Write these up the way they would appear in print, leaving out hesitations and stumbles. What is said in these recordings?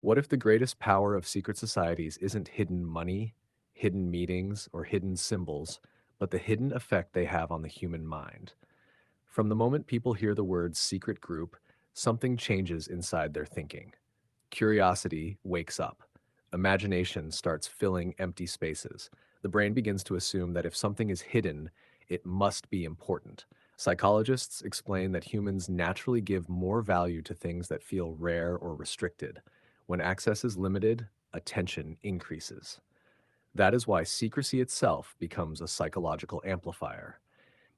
What if the greatest power of secret societies isn't hidden money, hidden meetings, or hidden symbols, but the hidden effect they have on the human mind? From the moment people hear the word secret group, something changes inside their thinking. Curiosity wakes up. Imagination starts filling empty spaces. The brain begins to assume that if something is hidden, it must be important. Psychologists explain that humans naturally give more value to things that feel rare or restricted. When access is limited, attention increases. That is why secrecy itself becomes a psychological amplifier.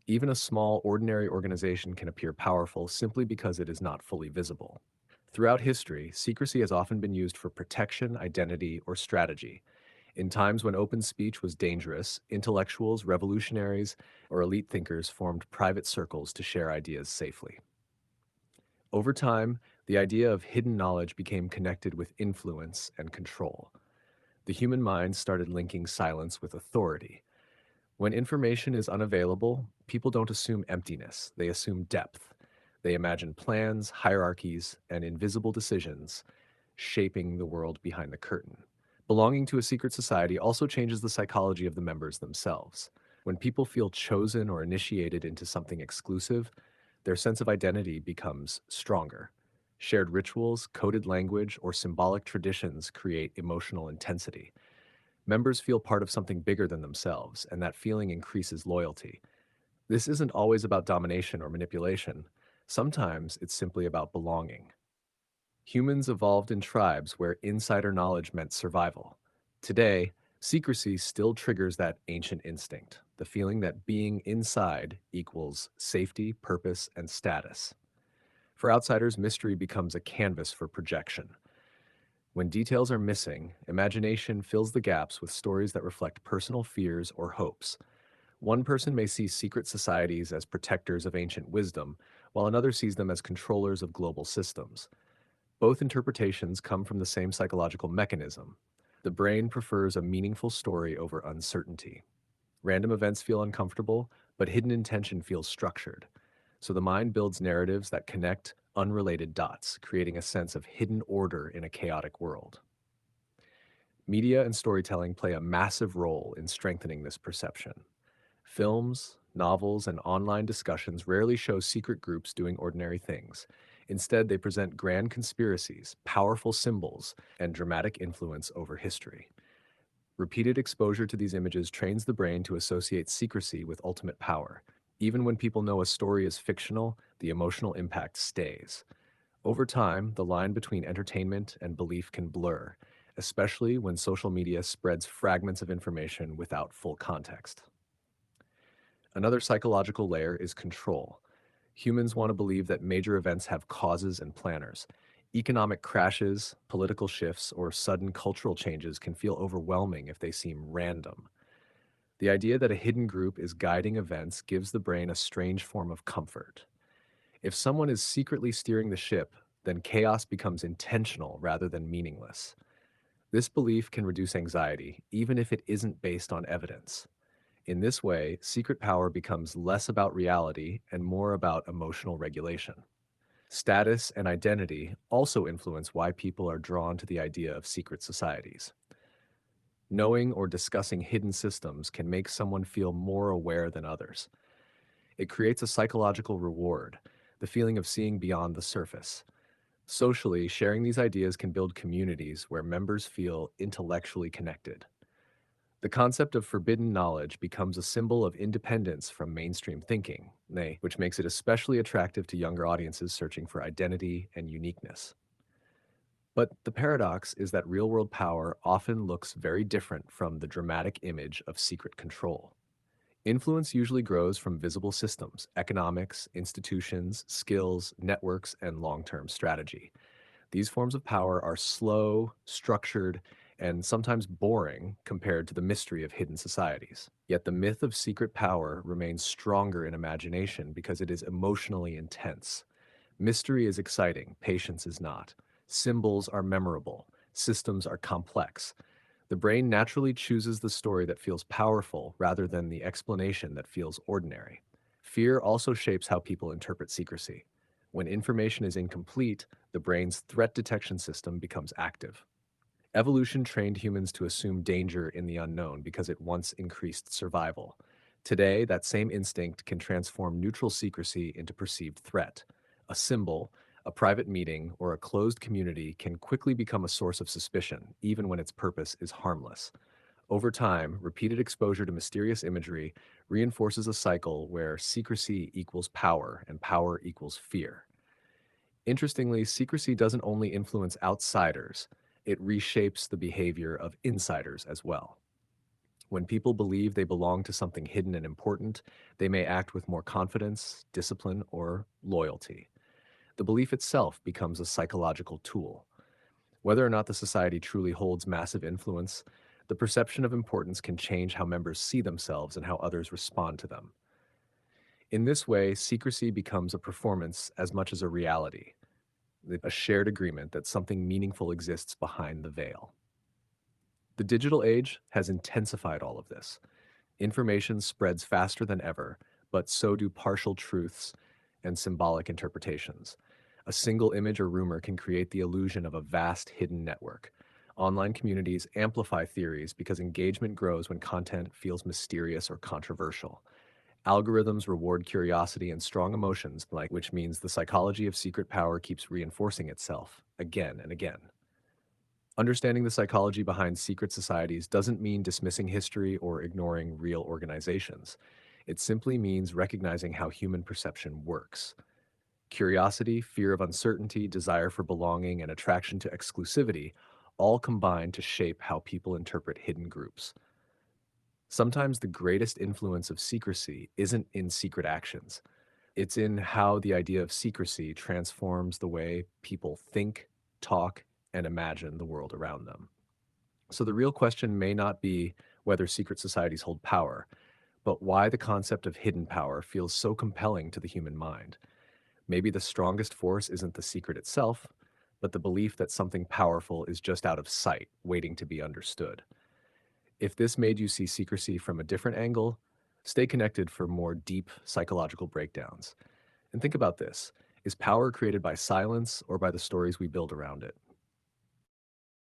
Even a small, ordinary organization can appear powerful simply because it is not fully visible. Throughout history, secrecy has often been used for protection, identity, or strategy. In times when open speech was dangerous, intellectuals, revolutionaries, or elite thinkers formed private circles to share ideas safely. Over time, the idea of hidden knowledge became connected with influence and control. The human mind started linking silence with authority. When information is unavailable, people don't assume emptiness, they assume depth. They imagine plans, hierarchies, and invisible decisions shaping the world behind the curtain. Belonging to a secret society also changes the psychology of the members themselves. When people feel chosen or initiated into something exclusive, their sense of identity becomes stronger. Shared rituals, coded language, or symbolic traditions create emotional intensity. Members feel part of something bigger than themselves, and that feeling increases loyalty. This isn't always about domination or manipulation. Sometimes it's simply about belonging. Humans evolved in tribes where insider knowledge meant survival. Today, secrecy still triggers that ancient instinct, the feeling that being inside equals safety, purpose, and status. For outsiders, mystery becomes a canvas for projection. When details are missing, imagination fills the gaps with stories that reflect personal fears or hopes. One person may see secret societies as protectors of ancient wisdom, while another sees them as controllers of global systems. Both interpretations come from the same psychological mechanism. The brain prefers a meaningful story over uncertainty. Random events feel uncomfortable, but hidden intention feels structured. So the mind builds narratives that connect unrelated dots, creating a sense of hidden order in a chaotic world. Media and storytelling play a massive role in strengthening this perception. Films, novels, and online discussions rarely show secret groups doing ordinary things. Instead, they present grand conspiracies, powerful symbols, and dramatic influence over history. Repeated exposure to these images trains the brain to associate secrecy with ultimate power. Even when people know a story is fictional, the emotional impact stays. Over time, the line between entertainment and belief can blur, especially when social media spreads fragments of information without full context. Another psychological layer is control. Humans want to believe that major events have causes and planners. Economic crashes, political shifts, or sudden cultural changes can feel overwhelming if they seem random. The idea that a hidden group is guiding events gives the brain a strange form of comfort. If someone is secretly steering the ship, then chaos becomes intentional rather than meaningless. This belief can reduce anxiety, even if it isn't based on evidence. In this way, secret power becomes less about reality and more about emotional regulation. Status and identity also influence why people are drawn to the idea of secret societies. Knowing or discussing hidden systems can make someone feel more aware than others. It creates a psychological reward, the feeling of seeing beyond the surface. Socially, sharing these ideas can build communities where members feel intellectually connected. The concept of forbidden knowledge becomes a symbol of independence from mainstream thinking, which makes it especially attractive to younger audiences searching for identity and uniqueness. But the paradox is that real world power often looks very different from the dramatic image of secret control. Influence usually grows from visible systems, economics, institutions, skills, networks, and long term strategy. These forms of power are slow, structured, and sometimes boring compared to the mystery of hidden societies. Yet the myth of secret power remains stronger in imagination because it is emotionally intense. Mystery is exciting, patience is not. Symbols are memorable, systems are complex. The brain naturally chooses the story that feels powerful rather than the explanation that feels ordinary. Fear also shapes how people interpret secrecy. When information is incomplete, the brain's threat detection system becomes active. Evolution trained humans to assume danger in the unknown because it once increased survival. Today, that same instinct can transform neutral secrecy into perceived threat. A symbol, a private meeting, or a closed community can quickly become a source of suspicion, even when its purpose is harmless. Over time, repeated exposure to mysterious imagery reinforces a cycle where secrecy equals power and power equals fear. Interestingly, secrecy doesn't only influence outsiders, it reshapes the behavior of insiders as well. When people believe they belong to something hidden and important, they may act with more confidence, discipline, or loyalty. The belief itself becomes a psychological tool. Whether or not the society truly holds massive influence, the perception of importance can change how members see themselves and how others respond to them. In this way, secrecy becomes a performance as much as a reality, a shared agreement that something meaningful exists behind the veil. The digital age has intensified all of this. Information spreads faster than ever, but so do partial truths and symbolic interpretations. A single image or rumor can create the illusion of a vast hidden network. Online communities amplify theories because engagement grows when content feels mysterious or controversial. Algorithms reward curiosity and strong emotions, like which means the psychology of secret power keeps reinforcing itself again and again. Understanding the psychology behind secret societies doesn't mean dismissing history or ignoring real organizations. It simply means recognizing how human perception works. Curiosity, fear of uncertainty, desire for belonging, and attraction to exclusivity all combine to shape how people interpret hidden groups. Sometimes the greatest influence of secrecy isn't in secret actions. It's in how the idea of secrecy transforms the way people think, talk, and imagine the world around them. So the real question may not be whether secret societies hold power, but why the concept of hidden power feels so compelling to the human mind. Maybe the strongest force isn't the secret itself, but the belief that something powerful is just out of sight, waiting to be understood. If this made you see secrecy from a different angle, stay connected for more deep psychological breakdowns. And think about this: is power created by silence or by the stories we build around it?